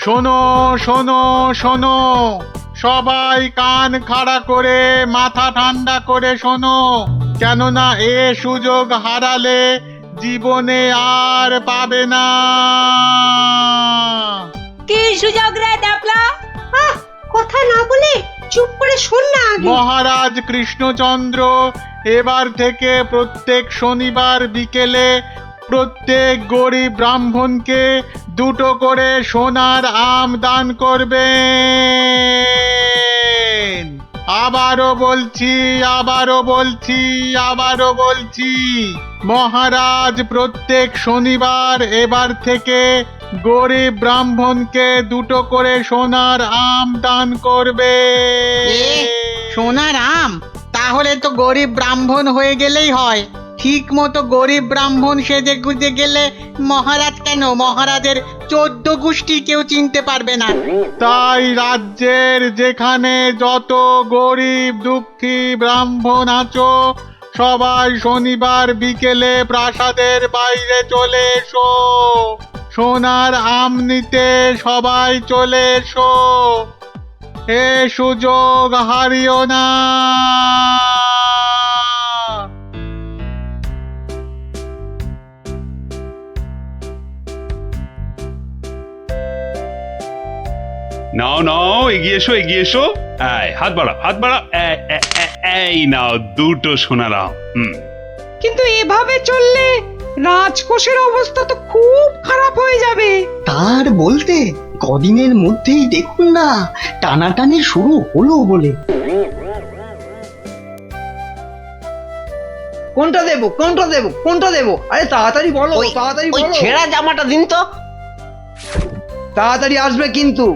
শোনো শোনো শোনো, সবাই কান খাড়া করে মাথা ঠান্ডা করে শোনো, কেননা এ সুযোগ হারালে জীবনে আর পাবে না। কি সুযোগ রে ডাবলা? কথা না বলে চুপ করে শোন না আগে। মহারাজ কৃষ্ণচন্দ্র এবার থেকে প্রত্যেক শনিবার বিকেলে প্রত্যেক গরিব ব্রাহ্মণকে 2টো করে সোনার আম দান করবেন। আবারও বলছি, আবারও বলছি, আবারও বলছি, মহারাজ প্রত্যেক শনিবার এবার থেকে গরিব ব্রাহ্মণকে 2টো করে সোনার আম দান করবে। সোনার আম? তাহলে তো গরিব ব্রাহ্মণ হয়ে গেলেই হয়। ঠিক মতো গরিব ব্রাহ্মণ সেজে গুজে গেলে মহারাজ কেন, মহারাজের 14 গোষ্ঠী কেউ চিনতে পারবে না। তাই রাজ্যের যেখানে যত গরিব দুঃখী ব্রাহ্মণ আছো, সবাই শনিবার বিকেলে প্রাসাদের বাইরে চলে এসো। সোনার আম নিতে সবাই চলে এসো, এ সুযোগ হারিও না। নাও নাও, এগিয়ে এসো এগিয়ে এসো। হাত বাড়াও হাত বাড়াও। এই নাও 2টো সোনার আম। কিন্তু এভাবে চললে রাজকোষের অবস্থা তো খুব খারাপ হয়ে যাবে। তার বলতে কদিনের মধ্যেই দেখুন না টানাটানি শুরু হলো বলে। কোনটা দেবো কোনটা দেবো কোনটা দেবো? আরে তাড়াতাড়ি বলো, তাড়াতাড়ি ওই বলো। ছেঁড়া জামাটা দিন তো। তাড়াতাড়ি আসবে কিন্তু।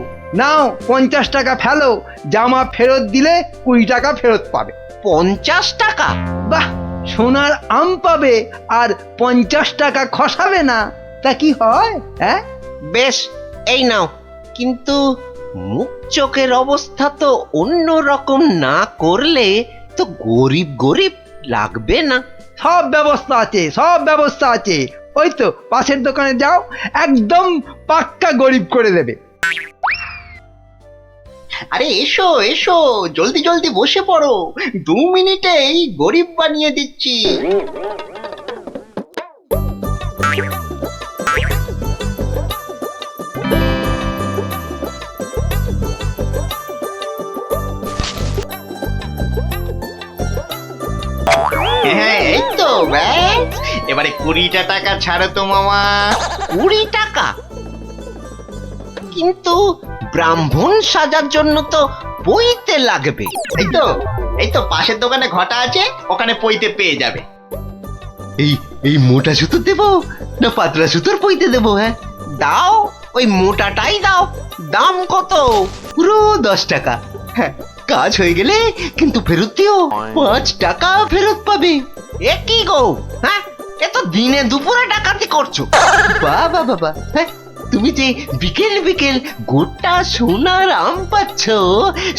নাও 50 টাকা ফেলো, জামা ফেরত দিলে 20 টাকা ফেরত পাবে। 50 টাকা? বাহ, সোনার আম পাবে আর 50 টাকা খসাবে না, তা কি হয়? হ্যাঁ, বেশ, এই নাও। কিন্তু মুখ চোখের অবস্থা তো অন্য রকম না করলে তো গরিব গরিব লাগবে না। সব ব্যবস্থা আছে, সব ব্যবস্থা আছে। ওই তো পাশের দোকানে যাও, একদম পাক্কা গরিব করে দেবে। আরে এসো এসো, জলদি জলদি বসে পড়ো, 2 মিনিটেই গরিব বানিয়ে দিচ্ছি। হ্যাঁ, এই তো ব্যাস। এবারে 20টা টাকা ছাড়ো তো মামা। 20 টাকা? কিন্তু ব্রাহ্মণ সাজার জন্য তো পইতে লাগবে। এই তো পাশের দোকানে ঘটা আছে, ওখানে পইতে পেয়ে যাবে। এই এই মোটা সুতো দেবো না পাতলা সুতোর পইতে দেবো? হ্যাঁ দাও, ওই মোটাটাই দাও। দাম কত? পুরো 10 টাকা। হ্যাঁ, কাজ হয়ে গেলে কিন্তু ফেরত দিও, 5 টাকা ফেরত পাবে। এ কি গো? হ্যাঁ, এ তো দিনে দুপুরে ডাকাতি করছো। বাবা বাবা, হ্যাঁ, তুমি যে বিকেল বিকেল গোটা সোনার আম পাচ্ছ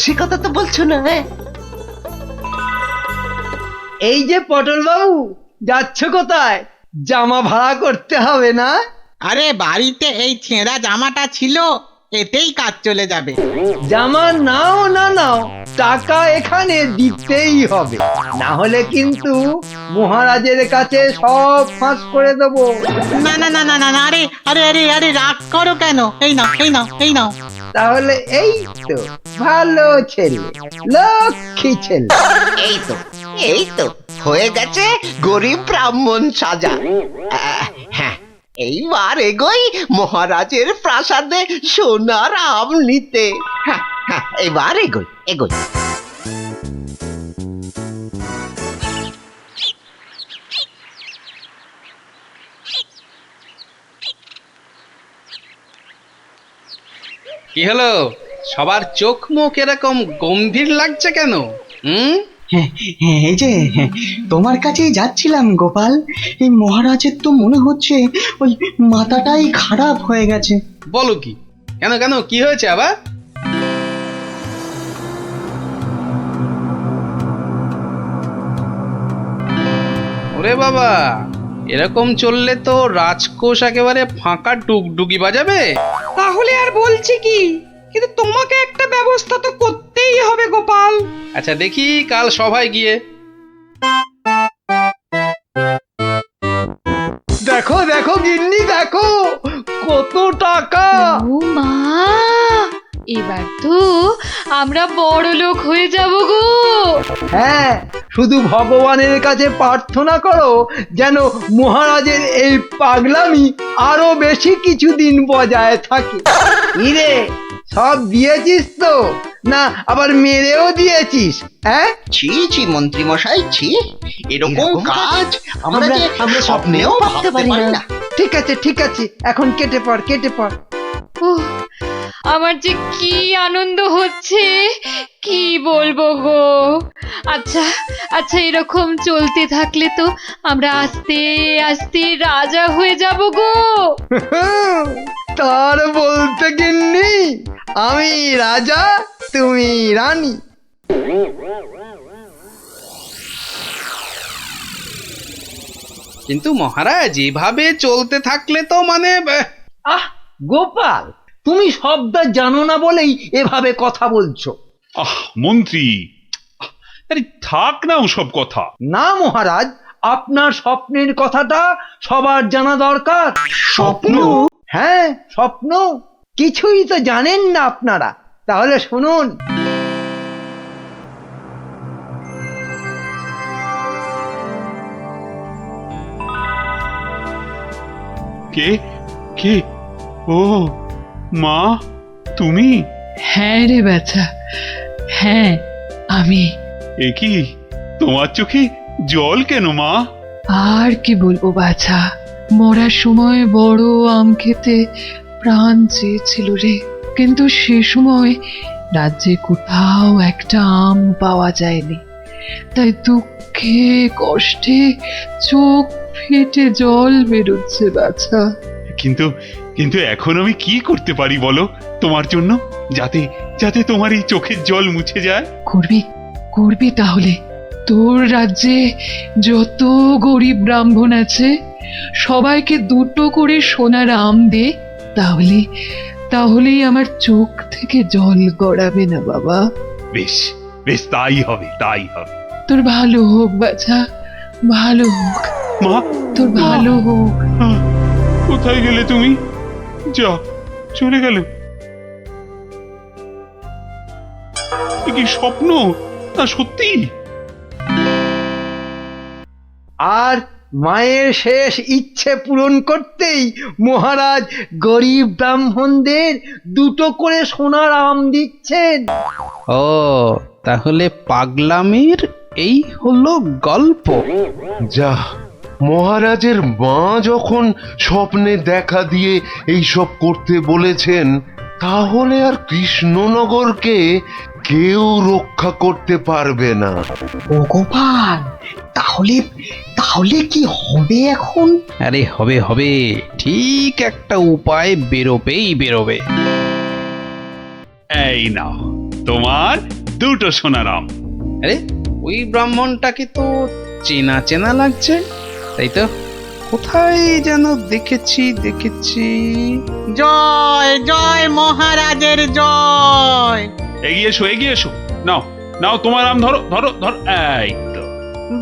সে কথা তো বলছো না। হ্যাঁ, এই যে পটল বাবু, যাচ্ছ কোথায়? জামা ভাড়া করতে হবে না? আরে বাড়িতে এই ছেঁড়া জামাটা ছিল, এতেই কাজ চলে যাবে। জামা নাও না নাও, টাকা এখানে দিতেই হবে, না হলে কিন্তু মহারাজের কাছে সব ফাঁস করে দেবো। না না না না না না, আরে আরে আরে আরে রাগ করো কেন? এই নাও এই নাও এই নাও। তাহলে এই তো ভালো ছেলে, লক্ষ্মী ছেলে। এই তো হয়ে গেছে গরিব ব্রাহ্মণ সাজা। হ্যাঁ, এইবার এগোই মহারাজের প্রাসাদে সোনার আম নিতে। হ্যাঁ হ্যাঁ, এবার এগোই এগোই। কি হলো, সবার চোখ মুখ এরকম গম্ভীর লাগছে কেন? হ্যাঁ, এই যে তোমার কাছেই যাচ্ছিলাম গোপাল। এই মহারাজের তো মনে হচ্ছে ওই মাথাটাই খারাপ হয়ে গেছে। বলো কি? কেন কেন, কি হয়েছে আবার? ওরে বাবা, এরকম চললে তো রাজকোষ একেবারে ফাঁকা ডুগডুগি বাজাবে। তাহলে আর বলছি কি, কিন্তু তোমাকে একটা ব্যবস্থা তো করতেই হবে গোপাল। আচ্ছা দেখি কাল সভায় গিয়ে। দেখো দেখো গিন্নি, দেখো কত টাকা। ও মা, এবার তো আমরা বড় লোক হয়ে যাব গো। হ্যাঁ, শুধু ভগবানের কাছে প্রার্থনা করো যেন মহারাজের এই পাগলামি আরো বেশি কিছুদিন বজায় থাকে। ইরে, সব দিয়েছিস তো, না আবার মেরেও দিয়েছিস? হ্যাঁ, ছি ছি মন্ত্রী মশাই, ছি, এরকম কাজ আমরা স্বপ্নেও ভাবতে পারি না। ঠিক আছে ঠিক আছে, এখন কেটে পড় কেটে পড়। উহ, আমার যে কি আনন্দ হচ্ছে কি বলবো গো। আচ্ছা আচ্ছা, এরকম চলতে থাকলে তো আমরা আস্তে আস্তে রাজা হয়ে যাব গো। তার বলতে গিন্নি, আমি রাজা তুমি রানী। কিন্তু মহারাজ এভাবে চলতে থাকলে তো মানে আহ গোপাল, তুমি শব্দ জানো না বলেই এভাবে কথা বলছো। আহ মন্ত্রী, আরে থাক না ওসব কথা। না মহারাজ, আপনার স্বপ্নের কথাটা সবার জানা দরকার। স্বপ্ন? হ্যাঁ স্বপ্ন, কিছুই তো জানেন না আপনারা। তাহলে শুনুন। কে কে? ও মা, তুমি? হ্যাঁ রে বাছা, হ্যাঁ আমি। এ কি, তোমার চোখে জল কেন মা? আর কি বলবো বাছা, মরার সময় বড় আম খেতে প্রাণ চেয়েছিল রে, কিন্তু সে সময় রাজ্যে কোথাও একটা আম পাওয়া যায়নি, তাই দুঃখে কষ্টে চোখ ফেটে জল বেরোচ্ছে বাছা। কিন্তু কিন্তু এখন আমি কি করতে পারি বলো তোমার জন্য, যাতে যাতে তোমার এই চোখের জল মুছে যায়? করবি করবি তাহলে, তোর রাজ্যে যত গরিব ব্রাহ্মণ আছে সবাইকে দুটো করে সোনার আম দে, তাহলে তাহলেই আমার চোখ থেকে জল গড়াবে না বাবা। বেশ বেশ, তাই হবে তাই হবে। তোর ভালো হোক বাছা, ভালো হোক, মা, তোর ভালো হোক। আহ, কোথায় গেলে তুমি? যা, চলে গেল। এ কি স্বপ্ন না সত্যি? আর মায়ের শেষ ইচ্ছে পূরণ করতেই মহারাজ গরিব ব্রাহ্মণদের দুটো করে সোনার আম দিচ্ছেন। ও, তাহলে পাগলামির এই হলো গল্প। যা, মহারাজের মা যখন স্বপ্নে দেখা দিয়ে এইসব করতে বলেছেন, তাহলে আর কৃষ্ণনগরকে কেউ রক্ষা করতে পারবে না। ও গোপাল, তাহলে তাহলে কি হবে এখন? আরে হবে হবে, ঠিক একটা উপায় বেরোবেই বেরোবে। এই নাও তোমার দুটো সোনার আম। আরে ওই ব্রাহ্মণটাকে তো চেনা চেনা লাগছে, তাই তো? কোথায় যেন দেখেছি দেখেছি। জয় জয় মহারাজের জয়। এগিয়ে এসো এগিয়ে এসো, নাও নাও তোমার আম, ধরো ধরো ধরো, এই তো।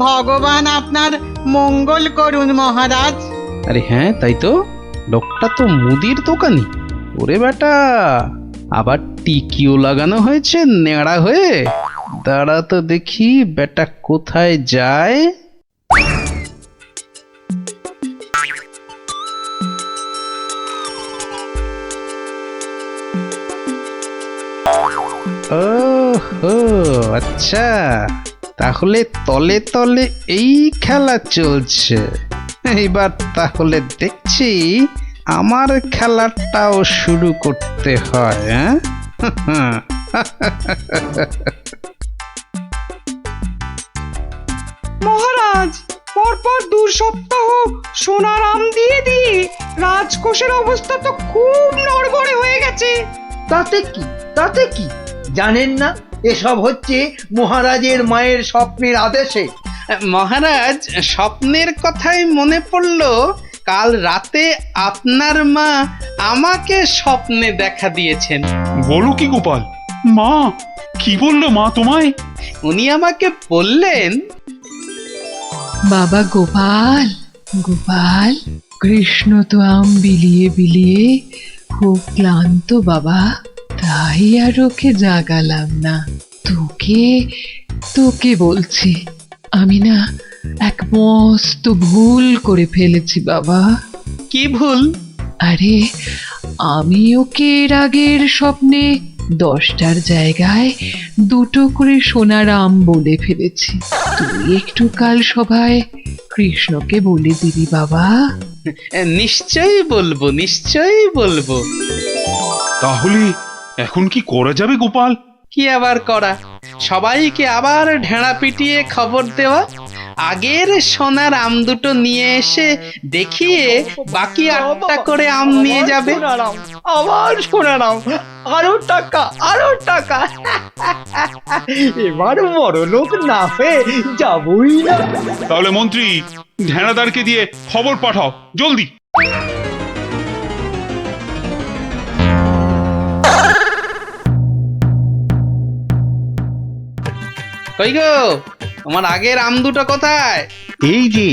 ভগবান আপনার মঙ্গল করুন মহারাজ। আরে হ্যাঁ, তাই তো, লোকটা তো মুদির দোকানি। ওরে বেটা, আবার টিকিও লাগানো হয়েছে নেড়া হয়ে। দাঁড়া তো দেখি বেটা কোথায় যায়। ওহো, আচ্ছা, তাহলে তলে তলে এই খেলা চলছে। এইবার তাহলে দেখছি আমার খেলাটাও শুরু করতে হয়। হ্যাঁ, মহারাজ, পরপর 2 সপ্তাহ সোনার আম দিয়ে দিয়ে রাজকোষের অবস্থা তো খুব নড়বড়ে হয়ে গেছে। তাতে কি, তাতে কি? জানেন না এসব হচ্ছে মহারাজের মায়ের স্বপ্নের আদেশে। মহারাজ, স্বপ্নের কথাই মনে পড়ল, কাল রাতে আপনার মা আমাকে স্বপ্নে দেখা দিয়েছেন। বলো কি গোপাল? মা কি বললো মা তোমায়? উনি আমাকে বললেন, বাবা গোপাল, গোপাল, কৃষ্ণ তো আম বিলিয়ে বিলিয়ে খুব ক্লান্ত বাবা, তাই আর ওকে জাগালাম না। তোকে তোকে বলছি, আমি না এক মস্ত ভুল করে ফেলেছি বাবা। কি ভুল? আরে, আমি ওকে এর আগের স্বপ্নে 10টার জায়গায় 2টো করে সোনার আম বলে ফেলেছি। তুই একটু কাল সভায় কৃষ্ণকে বলে দিবি বাবা। নিশ্চয়ই বলবো, নিশ্চয়ই বলবো। তাহলে এখন কি করা যাবে গোপাল? কি আবার করা, সবাইকে আবার ঢেঁড়া পিটিয়ে খবর দেওয়া, আগের সোনার আম দুটো নিয়ে এসে দেখিয়ে বাকি 8টা করে আম নিয়ে যাবে। আবার শোনালাম, আরো টাকা, আরো টাকা। এবার বড় লোক না হয়ে যাবই না। তাহলে মন্ত্রী, ঢেঁড়াদারকে দিয়ে খবর পাঠাও জলদি। কই গো, তোমার আগের আম দুটো কোথায়? এই যে।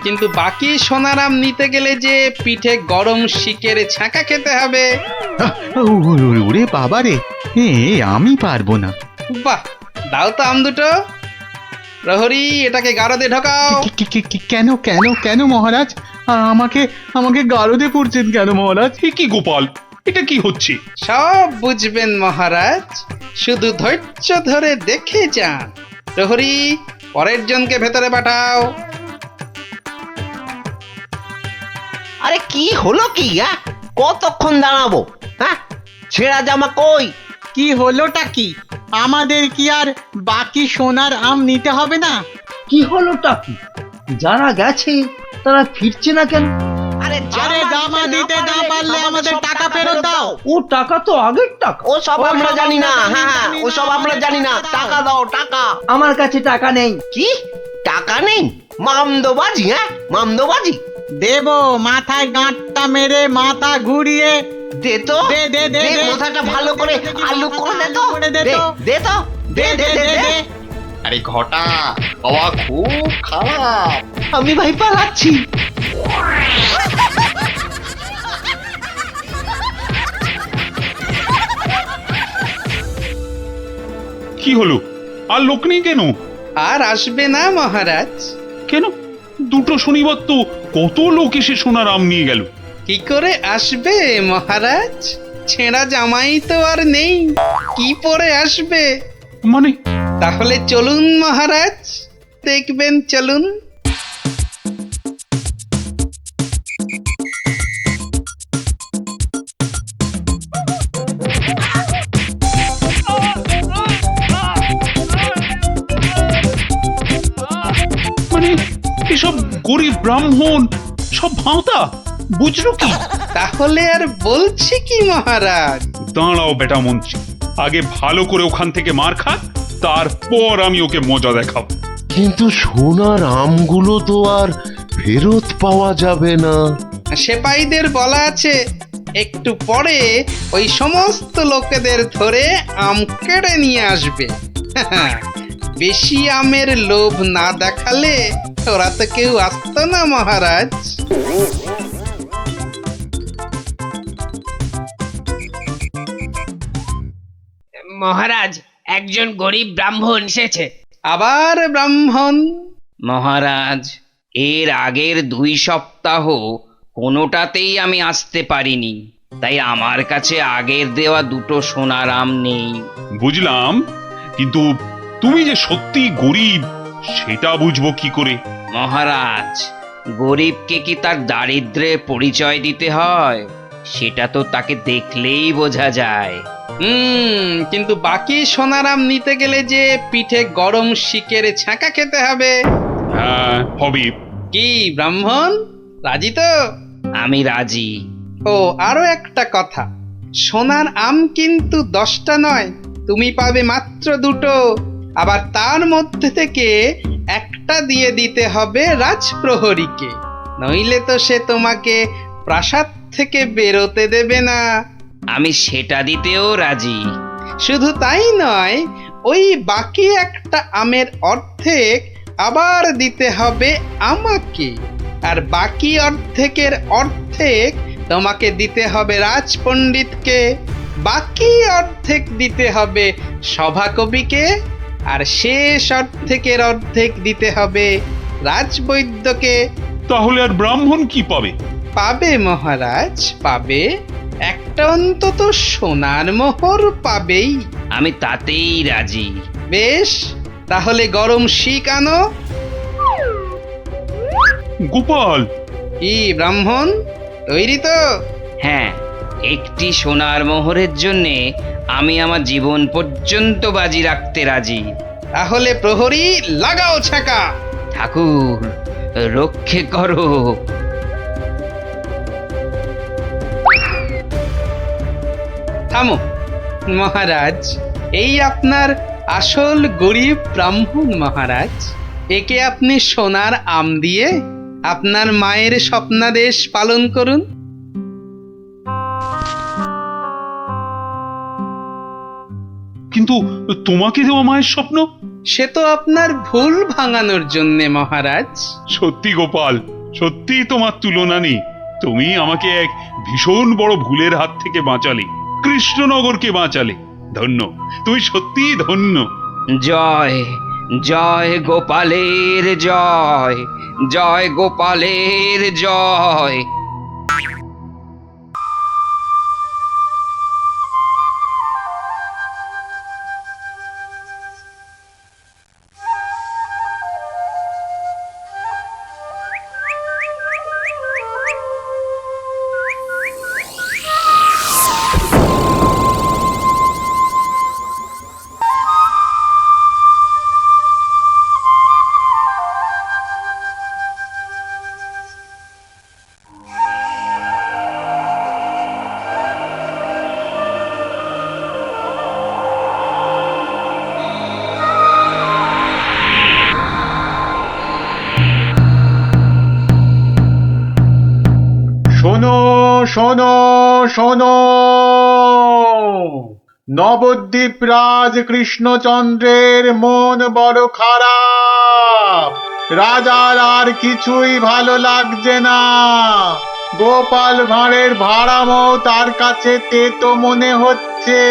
কিন্তু বাকি সোনার আম নিতে গেলে যে পিঠে গরম শিকের ছাঁকা খেতে হবে। ওরে বাবা রে, আমি পারবো না। বাহ, দাও তো আম দুটো। প্রহরী, এটাকে গারদে ঢোকাও। কেন কেন কেন মহারাজ? আমাকে আমাকে গারদে পড়ছেন কেন মহারাজ? এ কি গোপাল, এটা কি হচ্ছে? সব বুঝবেন মহারাজ, শুধু ধৈর্য ধরে দেখে যান। প্রহরী, পরের জনকে ভেতরে পাঠাও। আরে কি হলো কি? কতক্ষণ দাঁড়াবো? হ্যাঁ, ছেঁড়া জামা কই? কি হলোটা কি? আমাদের কি আর বাকি সোনার আম নিতে হবে না? কি হলোটা কি? যারা গেছে তারা ফিরছে না কেন? আরে জামা দিতে না পারলে আমাদের টাকা ফেরত দাও। ও টাকা তো আগের টাকা। ও সব আমরা জানি না। হ্যাঁ, ও সব আমরা জানি না। টাকা দাও, টাকা। আমার কাছে টাকা নেই। কি টাকা নেই? মামদোবাজি? মামদোবাজি? দেব, মাথায় গাঁটটা মেরে মাথা ঘুরিয়ে দে তো, দে দে দে দে, দে। মাথাটা ভালো করে আলু করে দে তো। দে দে, তো। দে তো, দে দে দে দে। আরে ঘটা, বাবা খুব খারাপ। আমি ভাই পালাচ্ছি। কি হলো? আর লোক নেই কেন? আর আসবে না মহারাজ। কেন? দুটো শনিবার তো কত লোক এসে সোনার আম নিয়ে গেল। কি করে আসবে মহারাজ? ছেঁড়া জামাই তো আর নেই, কি পরে আসবে? মানে? তাহলে চলুন মহারাজ, দেখবেন, চলুন। মানে এসব গরিব ব্রাহ্মণ সব ভাঁওতা, বুঝলো কি? তাহলে আর বলছি কি মহারাজ? দাঁড়াও বেটা মন্ত্রী, আগে ভালো করে ওখান থেকে মার খাক, তারপর আমি ওকে মজা দেখাবো। কিন্তু সোনার আমগুলো তো আর ফেরত পাওয়া যাবে না। সেপাইদের বলা আছে একটু পরে ওই সমস্ত লোকেদের ধরে আম কেড়ে নিয়ে আসবে। বেশি আমের লোভ না দেখালে ওরা তো কেউ আসতো না মহারাজ। মহারাজ, একজন গরিব ব্রাহ্মণ এসেছে। আবার ব্রাহ্মণ? মহারাজ, এর আগের 2 সপ্তাহ কোনোটাতেই আমি আসতে পারিনি, তাই আমার কাছে আগের দেওয়া 2টো সোনার আম নেই। বুঝলাম, কিন্তু তুমি যে সত্যি গরিব সেটা বুঝবো কি করে? মহারাজ, গরিবকে কি তার দারিদ্র্যের পরিচয় দিতে হয়? সেটা তো তাকে দেখলেই বোঝা যায়। কিন্তু বাকি সোনার আম নিতে গেলে যে পিঠে গরম শিকের ছাঁকা খেতে হবে। হ্যাঁ, হবে। কি ব্রাহ্মণ, রাজি তো? আমি রাজি। ও, আরো একটা কথা, সোনার আম কিন্তু 10টা নয়, তুমি পাবে মাত্র 2টো। আবার তার মধ্যে থেকে একটা দিয়ে দিতে হবে রাজপ্রহরীকে, নইলে তো সে তোমাকে প্রাসাদ থেকে বেরোতে দেবে না। আমি সেটা দিতেও রাজি। শুধু তাই নয়, ওই বাকি একটা আমের অর্ধেক আবার দিতে হবে আমাকে, আর বাকি অর্ধেকের অর্ধেক তোমাকে দিতে হবে রাজপণ্ডিতকে, বাকি অর্ধেক দিতে হবে সভাকবিকে, আর শেষ অর্ধেকের অর্ধেক দিতে হবে রাজবৈদ্যকে। তাহলে আর ব্রাহ্মণ কি পাবে? পাবে মহারাজ, পাবে। একটা অন্তত সোনার মোহর পাবেই। আমি তাতেই রাজি। বেশ, তাহলে গরম শিক আনো। গোপাল, কি ব্রাহ্মণ, তৈরি তো? হ্যাঁ, একটি সোনার মোহরের জন্যে আমি আমার জীবন পর্যন্ত বাজি রাখতে রাজি। তাহলে প্রহরী লাগাও ছাকা। ঠাকুর, রক্ষে করো। থামো মহারাজ, এই আপনার আসল গরিব ব্রাহ্মণ মহারাজ। একে আপনি সোনার আম দিয়ে আপনার মায়ের স্বপ্নাদেশ পালন করুন। কিন্তু তোমাকে দেওয়া মায়ের স্বপ্ন? সে তো আপনার ভুল ভাঙানোর জন্যে মহারাজ। সত্যি গোপাল, সত্যি তোমার তুলনা নেই। তুমি আমাকে এক ভীষণ বড় ভুলের হাত থেকে বাঁচালে, কৃষ্ণনগরকে বাঁচালে। ধন্য, তুমি সত্যিই ধন্য। জয় জয় গোপালের জয়, জয় গোপালের জয়। শোনো শোনো শোনো, নবদ্বীপ রাজ কৃষ্ণচন্দ্রের মন বড় খারাপ। রাজার আর কিছুই ভালো লাগছে না। গোপাল ভাঁড়ের ভাড়ামো তার কাছে তেতো মনে হচ্ছে।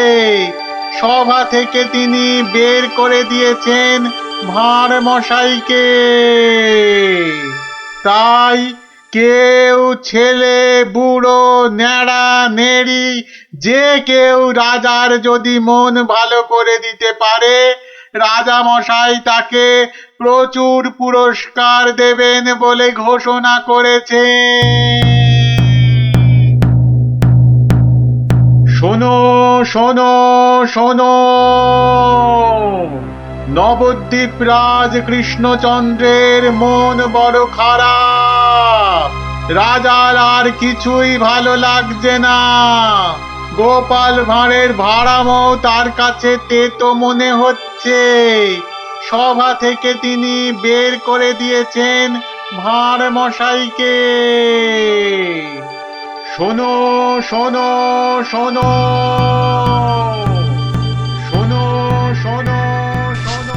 সভা থেকে তিনি বের করে দিয়েছেন ভাঁড় মশাইকে। তাই কেউ, ছেলে বুড়ো ন্যাড়া নেড়ি, যে কেউ রাজার যদি মন ভালো করে দিতে পারে, রাজা মশাই তাকে প্রচুর পুরস্কার দেবেন বলে ঘোষণা করেছে। শোনো শোনো শোনো, নবদ্বীপ রাজ কৃষ্ণচন্দ্রের মন বড় খারাপ। রাজার আর কিছুই ভালো লাগছে না। গোপাল ভাঁড়ের ভাড়ামো তার কাছে তেতো মনে হচ্ছে। সভা থেকে তিনি বের করে দিয়েছেন ভাঁড় মশাইকে। শোনো শোনো শোনো, শোনো শোনো শোনো।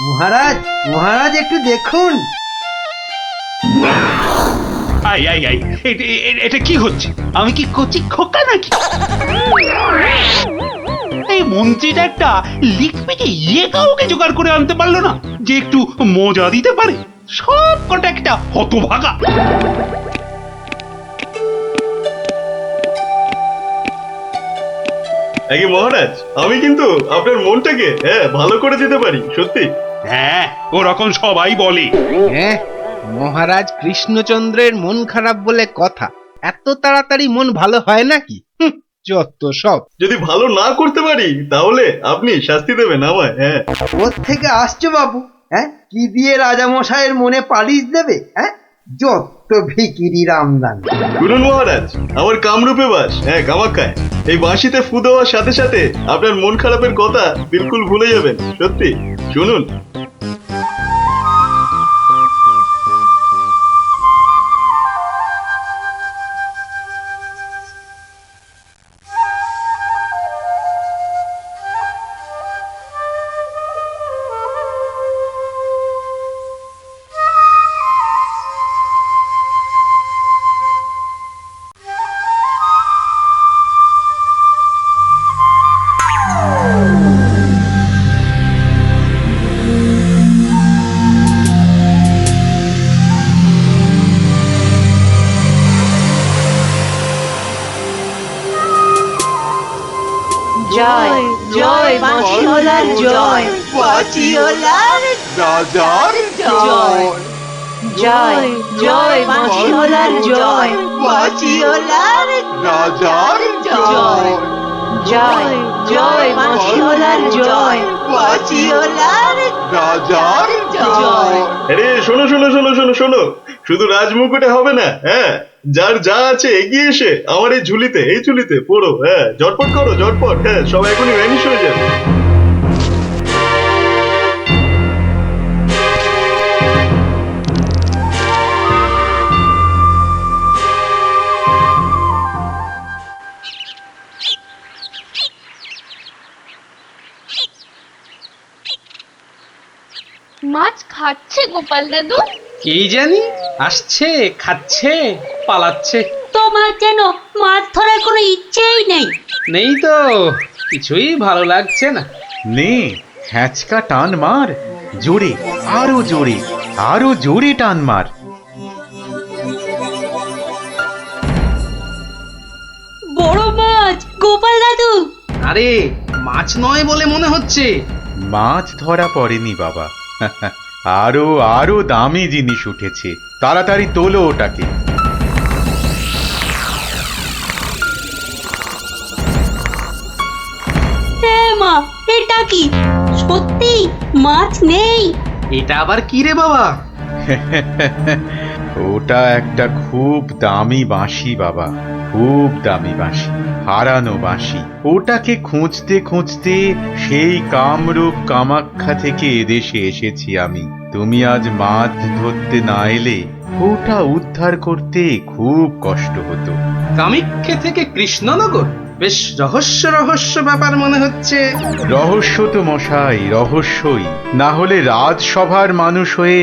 মহারাজ মহারাজ একটু দেখুন। আই আই আই এটা কি হচ্ছে? আমি কি কচি খোকা নাকি? এই মন্ত্রীটা একটা লিখবিকে কাউকে জোগাড় করে আনতে পারলো না যে একটু মজা দিতে পারে। সব কটা একটা হতভাগা। আগে মহারাজ, আমি কিন্তু আপনার মনটাকে ভালো করে দিতে পারি, সত্যি। হ্যাঁ, ওরকম সবাই বলে। হ্যাঁ, মহারাজ কৃষ্ণচন্দ্রের মন খারাপ বলে কথা। এত তাড়াতাড়ি মন ভালো হয় নাকি? যত সব। যদি ভালো না করতে পারি তাহলে আপনি শাস্তি দেবেন আমায়। হ্যাঁ, ওর থেকে আসছো বাবু? হ্যাঁ, কি দিয়ে রাজামশাইয়ের মনে পালিশ দেবে? হ্যাঁ, যত ভিকিরি রামদান। শুনুন মহারাজ, আমার কামরূপে বাস, কামাখ্যায়। এই বাঁশিতে ফু দেওয়ার সাথে সাথে আপনার মন খারাপের কথা বিলকুল ভুলে যাবেন, সত্যি। শুনুন। জয় জয় মাছিওলার জয়, মাছিওলার রাজার জয়। জয় জয় মাছিওলার জয়, মাছিওলার রাজার জয়। জয় জয় মাছিওলার জয়, মাছিওলার রাজার জয়। আরে শোনো শোনো শোনো শোনো শোনো, শুধু রাজমুকুটে হবে না। যার যা আছে এগিয়ে এসে আমার এই ঝুলিতে পড়ো। ঝটপট করো, ঝটপট। সব এখনই ভ্যানিশ হয়ে যাবে। মাছ খাচ্ছে গোপাল দাদু? কি জানি, আসছে, খাচ্ছে, পালাচ্ছে। তোমার যেন মাছ ধরার কোনো ইচ্ছেই নেই। নেই তো, কিছুই ভালো লাগছে না। নে, হ্যাঁচকা টান মার, জোরে, আরো জোরে, আরো জোরে টান মার। বড় মাছ গোপাল দাদু। আরে মাছ নয় বলে মনে হচ্ছে। মাছ ধরা পড়েনি বাবা, আরো আরো দামি জিনিস উঠেছে। তাড়াতাড়ি তোলো ওটাকে। মা, এটা কি সত্যি মাছ নেই? এটা আবার কি রে বাবা? ওটা একটা খুব দামি বাঁশি বাবা, খুব দামি বাঁশি, হারানো বাঁশি। ওটাকে খুঁজতে খুঁজতে সেই কামরূপ কামাখ্যা থেকে এদেশে এসেছি আমি। তুমি আজ মাছ ধরতে না এলে ওটা উদ্ধার করতে খুব কষ্ট হতো। কামাখ্যা থেকে কৃষ্ণনগর? বেশ রহস্য রহস্য ব্যাপার মনে হচ্ছে। রহস্য তো মশাই, রহস্যই। না হলে রাজসভার মানুষ হয়ে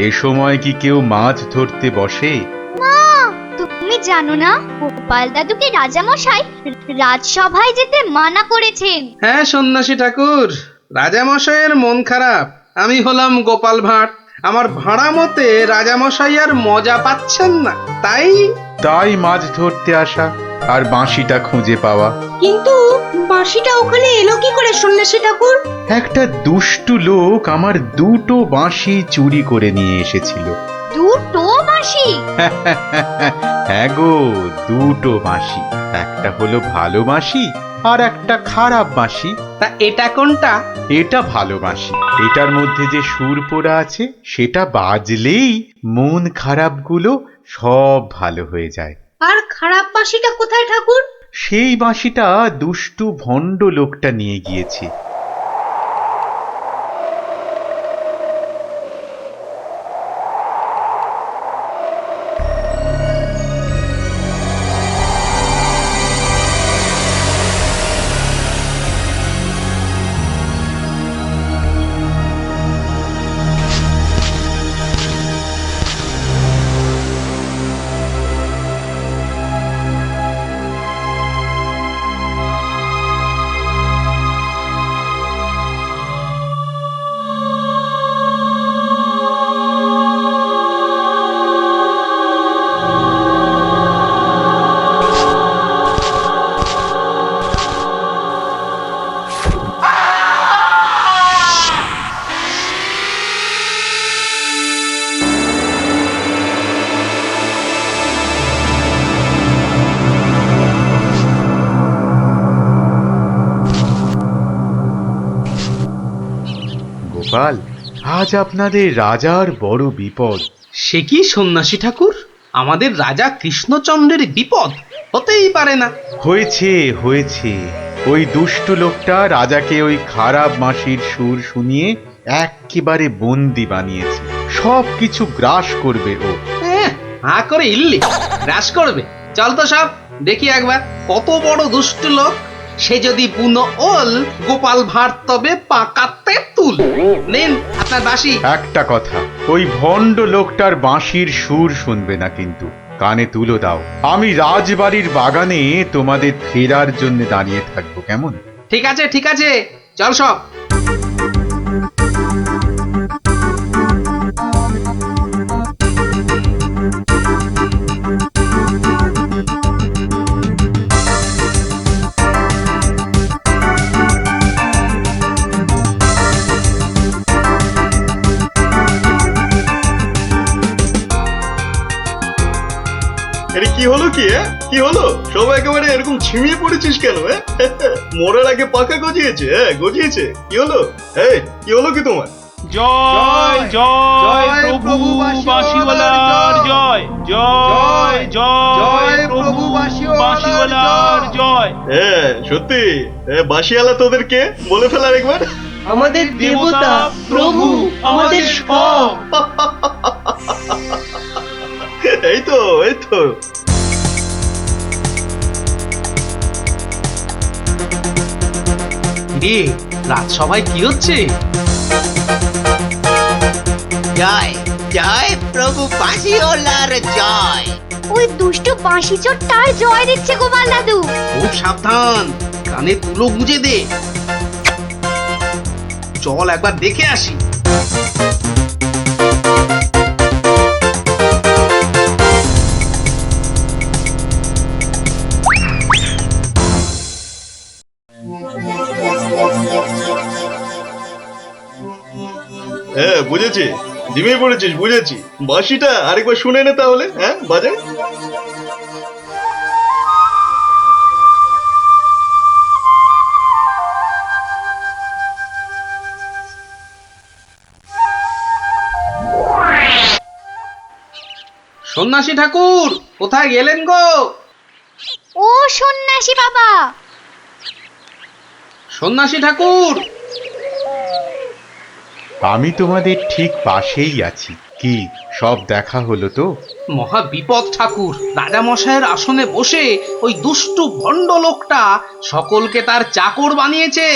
এ সময় কি কেউ মাছ ধরতে বসে? তুমি জানো না গোপাল দাদুকে রাজামশাই রাজসভায় যেতে মানা করেছেন। হ্যাঁ সন্ন্যাসী ঠাকুর, রাজামশাইয়ের মন খারাপ। আমি হলাম গোপাল ভাঁড়। আমার ভাড়া মতে রাজামশাই আর মজা পাচ্ছেন না, তাই মাছ ধরতে আসা আর বাঁশিটা খুঁজে পাওয়া। কিন্তু বাঁশিটা ওখানে এলো কি করে সন্ন্যাসী ঠাকুর? একটা দুষ্টু লোক আমার দুটো বাঁশি চুরি করে নিয়ে এসেছিল। দুটো বাঁশি? হ্যাঁ গো, দুটো বাঁশি। একটা হলো ভালো বাঁশি আর একটা খারাপ বাঁশি। তা এটা কোনটা? এটা ভালো বাঁশি। এটার মধ্যে যে সুর পোড়া আছে সেটা বাজলেই মন খারাপগুলো সব ভালো হয়ে যায়। আর খারাপ বাঁশিটা কোথায় ঠাকুর? সেই বাঁশিটা দুষ্টু ভণ্ড লোকটা নিয়ে গিয়েছে। গোপাল, আজ আপনাদের রাজার বড় বিপদ। সে কি সন্ন্যাসী ঠাকুর, আমাদের রাজা কৃষ্ণচন্দ্রের বিপদ হতেই পারে না। হয়েছে হয়েছে, ওই দুষ্ট লোকটা রাজাকে ওই খারাপ মাসির সুর শুনিয়ে একেবারে বন্দি বানিয়েছে। সব কিছু গ্রাস করবে ও। হা করে ইল্লি গ্রাস করবে? চল তো সব দেখি একবার, কত বড় দুষ্ট লোক। সে যদি বুনো ওল, গোপাল ভাঁড় তবে পাকাতে তুল। নিন আপনার বাঁশি। একটা কথা, ওই ভণ্ড লোকটার বাঁশির সুর শুনবে না কিন্তু। কানে তুলো দাও, আমি রাজবাড়ির বাগানে তোমাদের ফেরার জন্য দাঁড়িয়ে থাকবো, কেমন? ঠিক আছে ঠিক আছে, চল সব। এটা কি হলো কি? কি হলো? সব একেবারে এরকম ছিমিয়ে পড়েছিস কেন? মরার আগে পাকা গজিয়েছে, গজিয়েছে। কি হলো? এই কি হলো কি তোমার? জয় জয় প্রভু বাঁশিওয়ালার জয়, জয় জয় প্রভু বাঁশিওয়ালার জয়। হ্যাঁ সত্যি, বাঁশিওয়ালা তোদের কে বলে ফেলার একবার? আমাদের দেবতা, প্রভু, আমাদের সব। এই তো এই তো। রাজসভায় কি হচ্ছে? জয় জয় প্রভু বাঁশিওয়ালার জয়। ওই দুষ্ট বাঁশি চোরটার জয় দিচ্ছে গোপাল দাদু। খুব সাবধান, কানে তুলো গুঁজে দে। চল একবার দেখে আসি। হ্যাঁ বুঝেছি, জিমিয়ে পড়েছিস, বুঝেছি। বাঁশিটা আরেকবার শুনে নে তাহলে। হ্যাঁ বাজে। সন্ন্যাসী ঠাকুর কোথায় গেলেন গো? ও সন্ন্যাসী বাবা, সন্ন্যাসী ঠাকুর, আমি তোমাদের ঠিক পাশেই আছি। কি সব দেখা হলো তো? মহা বিপদ ঠাকুর। রাজা মশাইয়ের আসনে বসে ওই দুষ্টু ভণ্ড লোকটা সকলকে তার চাকর বানিয়েছে।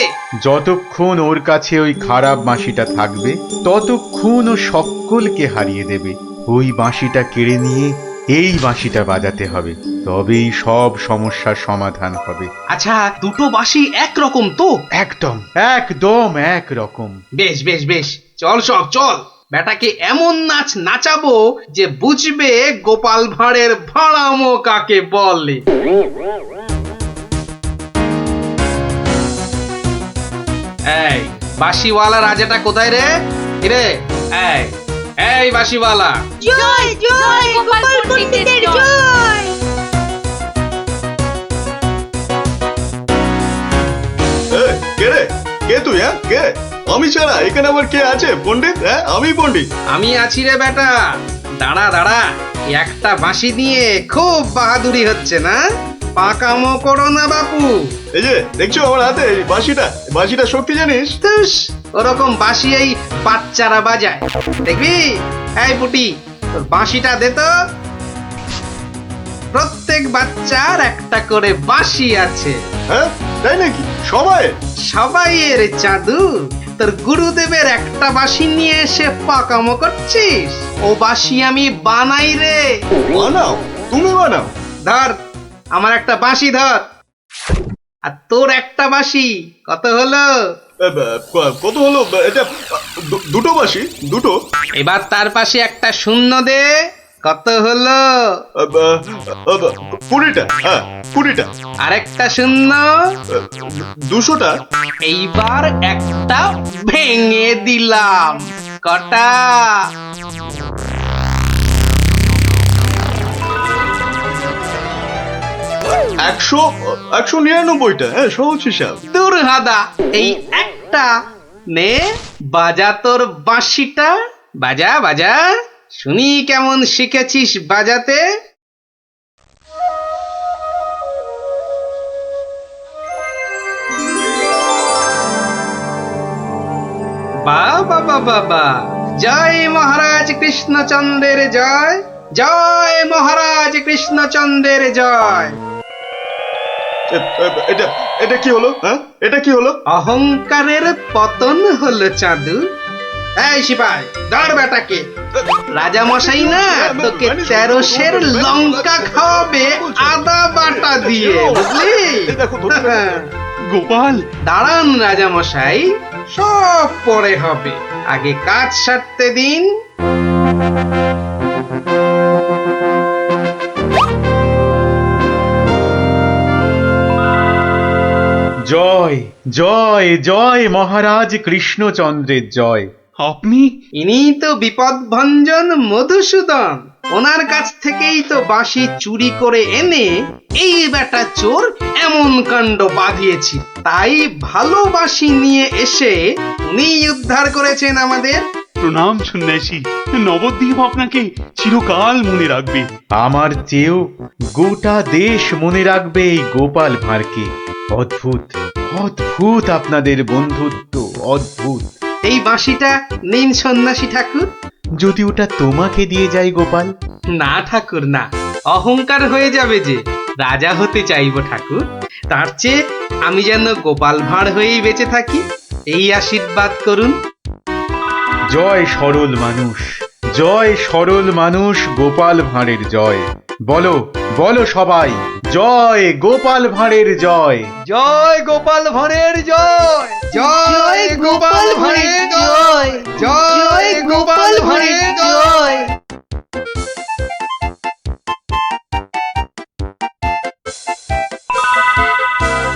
যতক্ষণ ওর কাছে ওই খারাপ বাঁশিটা থাকবে, ততক্ষণ ও সকলকে হারিয়ে দেবে। ওই বাঁশিটা কেড়ে নিয়ে এই বাঁশিটা বাজাতে হবে, তবেই সব সমস্যার সমাধান হবে। আচ্ছা, দুটো বাঁশি একরকম তো? একদম একদম একরকম। বেশ বেশ বেশ, চল সব চল। বেটাকে এমন নাচ নাচাবো যে বুঝবে গোপাল ভাঁড়ের ভাড়ামো কাকে বলে। এই বাঁশিওয়ালা রাজাটা কোথায় রে? রে এই এই বাঁশিওয়ালা। জয় জয় গোপাল পণ্ডিতের জয়। কে রে? কে তুই? কে? আমি ছাড়া এখানে আবার কে আছে? পণ্ডিত? আমি পণ্ডিত। আমি আছি রে বেটা। দাঁড়া দাঁড়া, একটা বাঁশি নিয়ে খুব বাহাদুরি হচ্ছে না? পাকামো করো না বাপু। এই যে দেখছো আমার হাতে এই বাঁশিটা, বাঁশিটা শক্তি জানিস? ওরকম বাঁশি এই বাচ্চারা বাজায়, দেখবি? এই পুটি, তোর বাঁশিটা দে তো। প্রত্যেক বাচ্চার একটা করে বাঁশি আছে। হ্যাঁ তাই নাকি? সবাই? সবাইয়ের চাঁদু। তোর গুরুদেবের একটা বাঁশি নিয়ে এসে পাকামো করছিস? ও বাঁশি আমি বানাই রে। বানাও? তুমি বানাও? ধর আমার একটা বাঁশি ধর, আর তোর একটা বাঁশি। কত হলো? কত হলো? এটা দুটো বাঁশি, দুটো। এবার তার পাশে একটা শূন্য দে। কত হলো? 20টা। হ্যাঁ 20টা। আরেকটা শূন্য। 200টা। এইবার একটা ভেঙে দিলাম। কটা? 199টা। হ্যাঁ সহজ হিসাব। দূর হাদা, এই একটা নে বাজা তোর বাঁশিটা, বাজা বাজা, শুনি কেমন শিখেছিস বাজাতে। বাবা বাবা বা, জয় মহারাজ কৃষ্ণচন্দ্রের জয়, জয় মহারাজ কৃষ্ণচন্দ্রের জয়। এটা এটা কি হলো? হ্যাঁ, এটা কি হলো? অহংকারের পতন হলো চাঁদু। এই সিপাই, ধর বেটাকে। রাজা মশাই না তোকে 13 সের লঙ্কা খাওয়াবে আদা বাটা দিয়ে, বুঝলি? গোপাল, দাঁড়ান রাজা মশাই, সব পরে হবে, আগে কাজ সারতে দিন। জয় জয় জয় মহারাজ কৃষ্ণচন্দ্রের জয়। আপনি? ইনি তো বিপদ ভঞ্জন মধুসূদন, ওনার কাছ থেকেই তো বাঁশি চুরি করে এনে এই বেটা চোর এমন কাণ্ড বাঁধিয়েছি। তাই ভালো বাঁশি নিয়ে এসে উনি উদ্ধার করেছেন আমাদের। প্রণাম সন্ন্যাসী, নবদ্বীপ আপনাকে চিরকাল মনে রাখবে। আমার চেয়েও গোটা দেশ মনে রাখবে এই গোপাল ভাঁড়কে। অদ্ভুত অদ্ভুত আপনাদের বন্ধুত্ব, অদ্ভুত। এই বাঁশিটা নিন সন্ন্যাসী ঠাকুর। যদি ওটা তোমাকে দিয়ে যাই গোপাল? না ঠাকুর না, অহংকার হয়ে যাবে যে। রাজা হতে চাইবো ঠাকুর, তার চেয়ে আমি যেন গোপাল ভাঁড় হয়েই বেঁচে থাকি, এই আশীর্বাদ করুন। জয় সরল মানুষ, জয় সরল মানুষ গোপাল ভাঁড়ের জয়। বলো বলো সবাই, জয় গোপাল ভাঁড়ের জয়। জয় গোপাল ভাঁড়ের জয়।